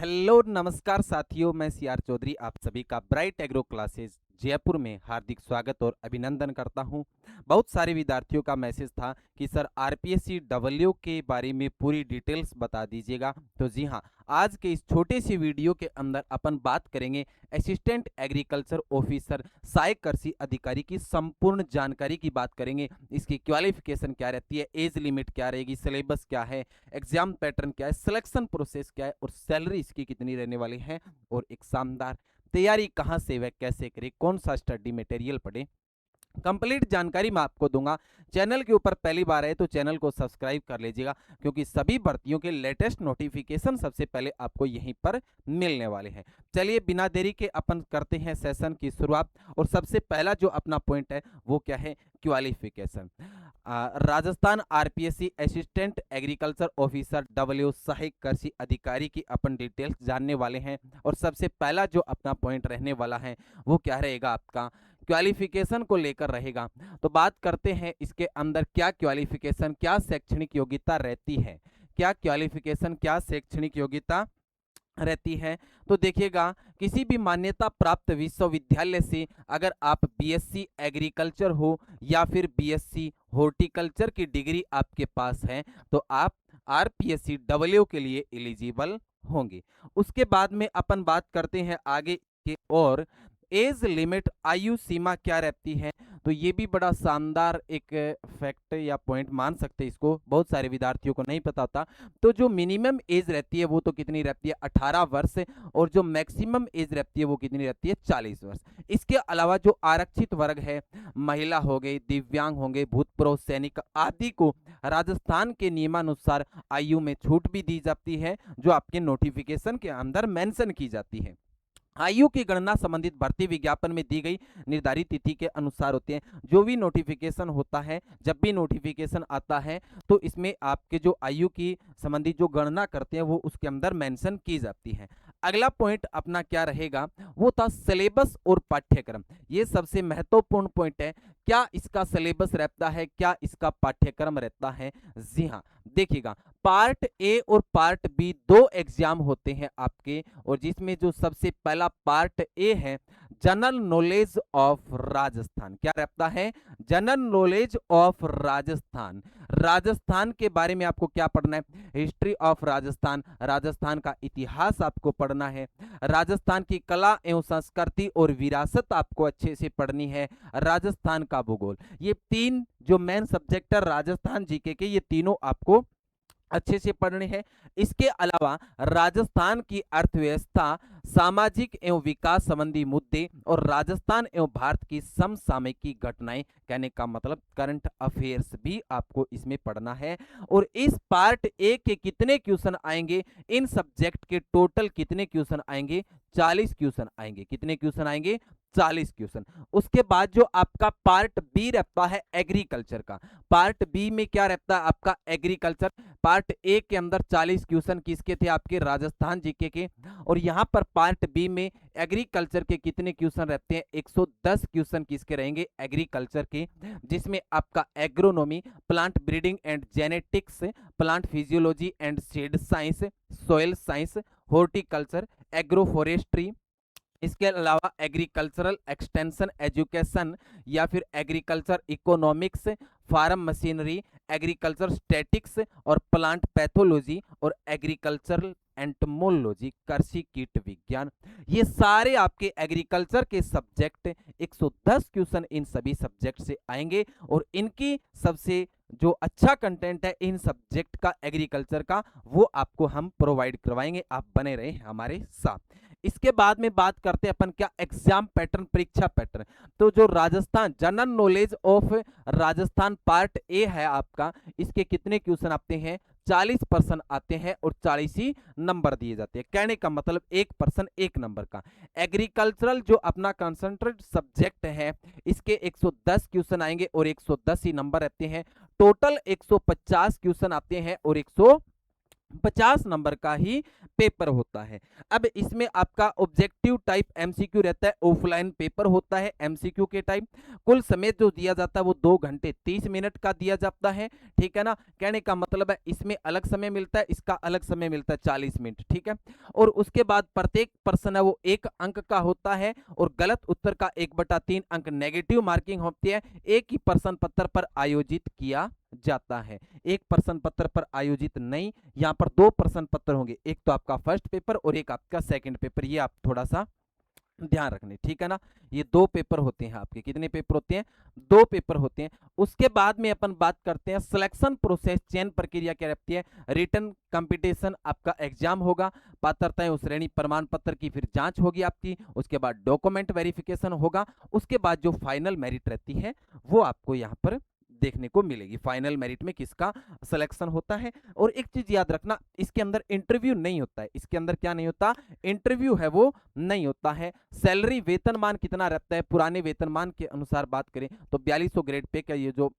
Hello नमस्कार साथियों, मैं सी आर चौधरी आप सभी का ब्राइट एग्रो क्लासेस जयपुर में हार्दिक स्वागत और अभिनंदन करता हूं। बहुत सारे विद्यार्थियों का मैसेज था कि सर आरपीएससी डब्ल्यू के बारे में पूरी डिटेल्स बता दीजिएगा। तो जी हां, आज के इस छोटे सी वीडियो के अंदर अपन बात करेंगे असिस्टेंट एग्रीकल्चर ऑफिसर सहायक कृषि अधिकारी की संपूर्ण जानकारी की बात करेंगे। इसकी क्वालिफिकेशन क्या रहती है, एज लिमिट क्या रहेगी, सिलेबस क्या है, एग्जाम पैटर्न क्या है, सिलेक्शन प्रोसेस क्या है और सैलरी इसकी कितनी रहने वाली है और एक शानदार तैयारी कहाँ से व कैसे करें, कौन सा स्टडी मटेरियल पढ़े, कंप्लीट जानकारी मैं आपको दूंगा। चैनल के ऊपर पहली बार है तो चैनल को सब्सक्राइब कर लीजिएगा, क्योंकि सभी भर्तियों के लेटेस्ट नोटिफिकेशन सबसे पहले आपको यहीं पर मिलने वाले हैं। चलिए बिना देरी के अपन करते हैं सेशन की शुरुआत। और सबसे पहला जो अपना पॉइंट है वो क्या है, qualification. Rajasthan RPSC assistant agriculture officer W सहायक कृषि अधिकारी की अपन डिटेल्स जानने वाले हैं। और सबसे पहला जो अपना पॉइंट रहने वाला है वो क्या रहेगा, आपका क्वालिफिकेशन को लेकर रहेगा। तो बात करते हैं इसके अंदर क्या क्वालिफिकेशन, क्या शैक्षणिक योग्यता रहती है, क्या क्वालिफिकेशन, क्या शैक्षणिक योग्यता रहती है। तो देखिएगा, किसी भी मान्यता प्राप्त विश्वविद्यालय से अगर आप बीएससी एग्रीकल्चर हो या फिर बीएससी हॉर्टिकल्चर की डिग्री आपके पास है तो आप आरपीएससी डब्ल्यू के लिए एलिजिबल होंगे। उसके बाद में अपन बात करते हैं आगे के, और एज लिमिट आयु सीमा क्या रहती है। तो ये भी बड़ा शानदार एक फैक्ट या पॉइंट मान सकते हैं, इसको बहुत सारे विद्यार्थियों को नहीं पता होता। तो जो मिनिमम एज रहती है वो तो कितनी रहती है, 18 वर्ष, और जो मैक्सिमम एज रहती है वो कितनी रहती है, 40 वर्ष। इसके अलावा जो आरक्षित वर्ग है, महिला हो गई, दिव्यांग होंगे, भूतपूर्व सैनिक आदि को राजस्थान के नियमानुसार आयु में छूट भी दी जाती है, जो आपके नोटिफिकेशन के अंदर मेंशन की जाती है। आयु की गणना संबंधित भर्ती विज्ञापन में दी गई निर्धारित तिथि के अनुसार होते हैं। जो भी नोटिफिकेशन होता है, जब भी नोटिफिकेशन आता है तो इसमें आपके जो आयु की संबंधित जो गणना करते हैं वो उसके अंदर मेंशन की जाती है। अगला पॉइंट अपना क्या रहेगा, वो था सिलेबस और पाठ्यक्रम। ये सबसे महत्वपूर्ण पॉइंट है। क्या इसका सिलेबस रहता है, क्या इसका पाठ्यक्रम रहता है। जी हाँ, देखिएगा, पार्ट ए और पार्ट बी दो एग्जाम होते हैं आपके, और जिसमें जो सबसे पहला पार्ट ए है, जनरल नॉलेज ऑफ राजस्थान। क्या रहता है, general knowledge of Rajasthan. Rajasthan के बारे में आपको क्या पढ़ना है, हिस्ट्री ऑफ राजस्थान, राजस्थान का इतिहास आपको पढ़ना है। राजस्थान की कला एवं संस्कृति और विरासत आपको अच्छे से पढ़नी है। राजस्थान का भूगोल, ये तीन जो मेन सब्जेक्ट है राजस्थान जीके के, ये तीनों आपको अच्छे से पढ़ने हैं। इसके अलावा राजस्थान की अर्थव्यवस्था, सामाजिक एवं विकास संबंधी मुद्दे और राजस्थान एवं भारत की समसामयिक घटनाएं, कहने का मतलब करंट अफेयर्स भी आपको इसमें पढ़ना है। और इस पार्ट ए के कितने क्वेश्चन आएंगे, इन सब्जेक्ट के टोटल कितने क्वेश्चन आएंगे, 40 क्वेश्चन आएंगे। कितने क्वेश्चन आएंगे, 40 क्वेश्चन। उसके बाद जो आपका पार्ट बी रहता है एग्रीकल्चर का, पार्ट बी में क्या रहता है आपका एग्रीकल्चर। पार्ट ए के अंदर 40 क्वेश्चन किसके थे, आपके राजस्थान जीके के। और यहां पर पार्ट बी में एग्रीकल्चर के कितने क्वेश्चन रहते हैं, 110 क्वेश्चन किसके रहेंगे, एग्रीकल्चर के, जिसमें आपका agronomy, plant breeding and genetics, plant physiology and seed science, soil science, horticulture, agro forestry, इसके अलावा एग्रीकल्चरल एक्सटेंशन एजुकेशन या फिर agriculture economics, farm machinery, agriculture statics और प्लांट पैथोलॉजी और एग्रीकल्चरल एंटमोलॉजी, कृषि कीट विज्ञान। ये सारे आपके एग्रीकल्चर के सब्जेक्ट, 110 क्वेश्चन इन सभी सब्जेक्ट से आएंगे। और इनकी सबसे जो अच्छा कंटेंट है इन सब्जेक्ट का एग्रीकल्चर का, वो आपको हम प्रोवाइड करवाएंगे। आप बने रहे हमारे साथ। इसके बाद में बात करते हैं अपन क्या, एग्जाम पैटर्न, परीक्षा पैटर्न। तो जो Rajasthan general knowledge of Rajasthan part A है आपका, इसके कितने क्वेश्चन आते हैं, 40% आते हैं और 40 ही नंबर दिए जाते हैं। कहने का मतलब 1% 1 नंबर का। एग्रीकल्चरल जो अपना कंसंट्रेट सब्जेक्ट है, इसके 110 क्वेश्चन आएंगे और 110 ही नंबर रहते हैं। टोटल 150 क्वेश्चन आते हैं और 50 नंबर का ही पेपर होता है। अब इसमें आपका ऑब्जेक्टिव टाइप एमसीक्यू रहता है, ऑफलाइन पेपर होता है एमसीक्यू के टाइप। कुल समय जो दिया जाता है वो 2 घंटे 30 मिनट का दिया जाता है, ठीक है ना। कहने का मतलब है इसमें अलग समय मिलता है, इसका अलग समय मिलता है 40 मिनट, ठीक है। और उसके बाद प्रत्येक प्रश्न है वो 1 अंक का होता है और गलत उत्तर का 1/3 अंक नेगेटिव मार्किंग होती है। एक ही प्रश्न पत्र पर आयोजित किया जाता है, एक प्रश्न पत्र पर आयोजित नहीं, यहाँ पर 2 प्रश्न पत्र होंगे, एक तो आपका फर्स्ट पेपर और एक आपका सेकंड पेपर, ये आप थोड़ा सा ध्यान रखने, ठीक है ना। ये 2 पेपर होते हैं आपके, कितने पेपर होते हैं, 2 पेपर होते हैं। उसके बाद में अपन बात करते हैं सिलेक्शन प्रोसेस, चयन प्रक्रिया क्या रहती है। रिटन कंपटीशन आपका एग्जाम होगा, पात्रता एवं श्रेणी प्रमाण पत्र की फिर जांच होगी आपकी, उसके बाद डॉक्यूमेंट वेरिफिकेशन होगा, उसके बाद जो फाइनल मेरिट रहती है वो आपको यहाँ पर देखने को मिलेगी, फाइनल मेरिट में किसका सिलेक्शन होता है। और एक चीज याद रखना, इसके अंदर इंटरव्यू नहीं होता है, इसके अंदर क्या नहीं होता, इंटरव्यू है वो नहीं होता है। सैलरी वेतनमान कितना रहता है, पुराने वेतनमान के अनुसार बात करें तो 4200 ग्रेड पे का ये जो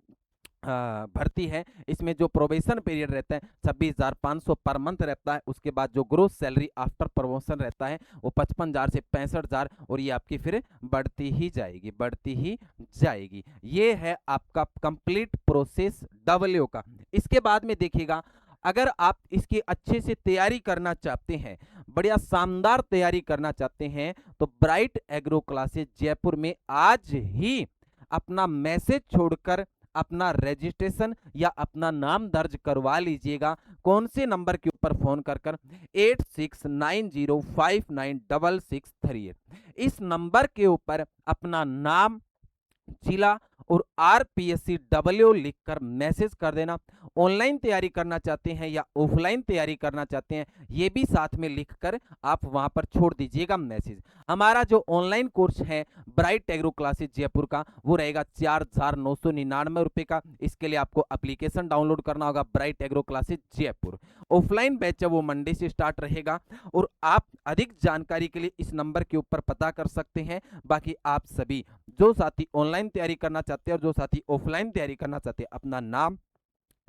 भर्ती है, इसमें जो प्रोबेशन पीरियड रहता है 26,500 पर मंथ रहता है। उसके बाद जो ग्रोस सैलरी आफ्टर प्रमोशन रहता है वो 55,000 से 65,000, और ये आपकी फिर बढ़ती ही जाएगी, बढ़ती ही जाएगी। ये है आपका कंप्लीट प्रोसेस डब्ल्यू का। इसके बाद में देखिएगा, अगर आप इसकी अच्छे से तैयारी करना चाहते हैं, बढ़िया शानदार तैयारी करना चाहते हैं, तो ब्राइट एग्रो क्लासेस जयपुर में आज ही अपना मैसेज छोड़कर अपना रजिस्ट्रेशन या अपना नाम दर्ज करवा लीजिएगा। कौन से नंबर के ऊपर फोन कर कर, 8690596638, इस नंबर के ऊपर अपना नाम, जिला और आरपीएससी डब्ल्यू लिखकर मैसेज कर देना। ऑनलाइन तैयारी करना चाहते हैं या ऑफलाइन तैयारी करना चाहते हैं, ये भी साथ में लिखकर आप वहां पर छोड़ दीजिएगा मैसेज। हमारा जो ऑनलाइन कोर्स है ब्राइट एग्रो क्लासेस जयपुर का, वो रहेगा 4,999 का। इसके लिए आपको एप्लीकेशन डाउनलोड करना होगा, bright agro classes Jaipur. Offline batch है वो मंडे से स्टार्ट रहेगा, और आप अधिक जानकारी के लिए इस नंबर के ऊपर पता कर सकते हैं। बाकी आप सभी जो साथी ऑनलाइन तैयारी करना चाहते हैं और जो साथी ऑफलाइन तैयारी करना चाहते हैं, अपना नाम,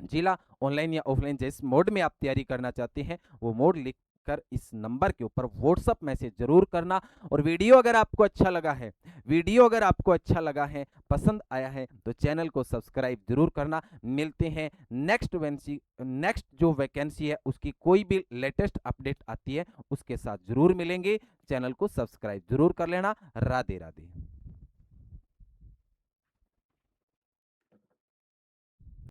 जिला, ऑनलाइन या ऑफलाइन जिस मोड में आप तैयारी करना चाहते हैं वो मोड लिख कर इस नंबर के ऊपर व्हाट्सअप मैसेज जरूर करना। और वीडियो अगर आपको अच्छा लगा है, वीडियो अगर आपको अच्छा लगा है, पसंद आया है, तो चैनल को सब्सक्राइब जरूर करना। मिलते हैं नेक्स्ट जो वैकेंसी है उसकी कोई भी लेटेस्ट अपडेट आती है उसके साथ जरूर मिलेंगे। चैनल को सब्सक्राइब जरूर कर लेना। राधे राधे।